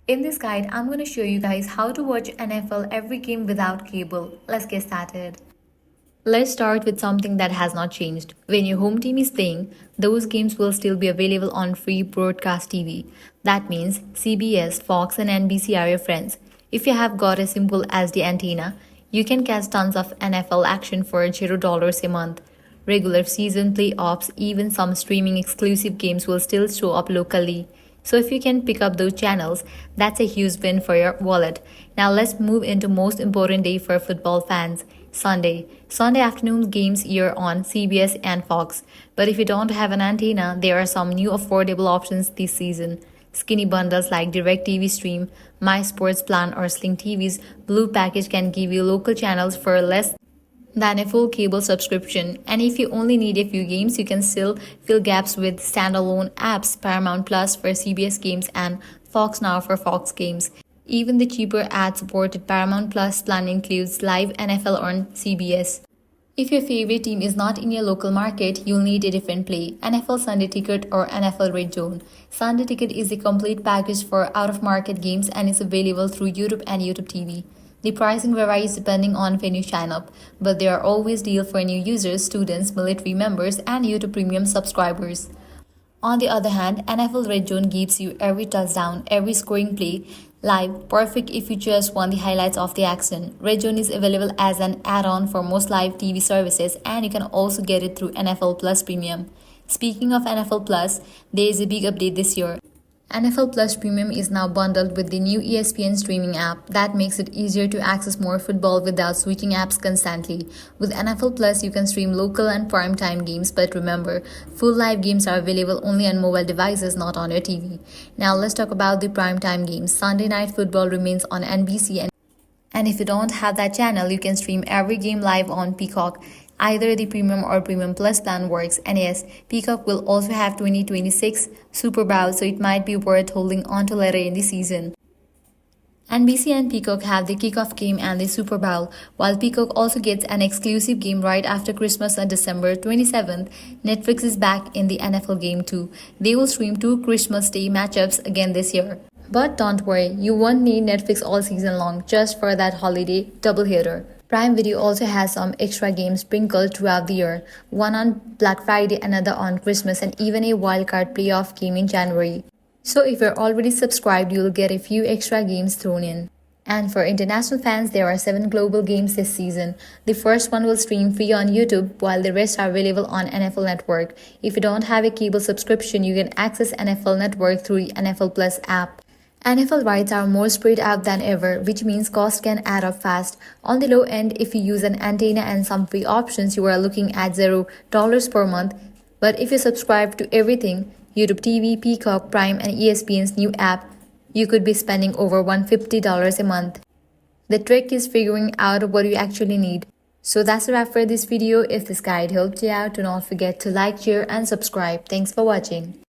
In this guide, I'm going to show you guys how to watch NFL every game without cable. Let's get started. Let's start with something that has not changed. When your home team is playing, those games will still be available on free broadcast TV. That means CBS, Fox, and NBC are your friends. If you have got a simple SD antenna, you can catch tons of NFL action for $0 a month. Regular season playoffs, even some streaming exclusive games will still show up locally. So if you can pick up those channels, that's a huge win for your wallet. Now let's move into most important day for football fans, Sunday. Sunday afternoon games here on CBS and Fox. But if you don't have an antenna, there are some new affordable options this season. Skinny bundles like DirecTV Stream, My Sports Plan or Sling TV's Blue package can give you local channels for less than a full cable subscription. And if you only need a few games, you can still fill gaps with standalone apps, Paramount Plus for CBS games and Fox Now for Fox games. Even the cheaper ad-supported Paramount Plus plan includes live NFL on CBS. If your favorite team is not in your local market, you'll need a different play, NFL Sunday Ticket or NFL Red Zone. Sunday Ticket is a complete package for out-of-market games and is available through YouTube and YouTube TV. The pricing varies depending on when you sign up, but there are always deals for new users, students, military members, and YouTube Premium subscribers. On the other hand, NFL Red Zone gives you every touchdown, every scoring play, live, perfect if you just want the highlights of the action. Red Zone is available as an add-on for most live TV services, and you can also get it through NFL Plus Premium. Speaking of NFL Plus, there is a big update this year. NFL Plus Premium is now bundled with the new ESPN streaming app that makes it easier to access more football without switching apps constantly. With NFL Plus, you can stream local and primetime games, but remember, full live games are available only on mobile devices, not on your TV. Now let's talk about the primetime games. Sunday Night Football remains on NBC, and if you don't have that channel, you can stream every game live on Peacock. Either the Premium or Premium Plus plan works, and yes, Peacock will also have 2026 Super Bowl, so it might be worth holding on to later in the season. NBC and Peacock have the kickoff game and the Super Bowl, while Peacock also gets an exclusive game right after Christmas on December 27th. Netflix is back in the NFL game too. They will stream 2 Christmas Day matchups again this year. But don't worry, you won't need Netflix all season long just for that holiday doubleheader. Prime Video also has some extra games sprinkled throughout the year, one on Black Friday, another on Christmas, and even a wildcard playoff game in January. So if you're already subscribed, you'll get a few extra games thrown in. And for international fans, there are 7 global games this season. The first one will stream free on YouTube, while the rest are available on NFL Network. If you don't have a cable subscription, you can access NFL Network through the NFL Plus app. NFL rights are more spread out than ever, which means costs can add up fast. On the low end, if you use an antenna and some free options, you are looking at $0 per month. But if you subscribe to everything, YouTube TV, Peacock, Prime, and ESPN's new app, you could be spending over $150 a month. The trick is figuring out what you actually need. So that's a wrap for this video. If this guide helped you out, do not forget to like, share, and subscribe. Thanks for watching.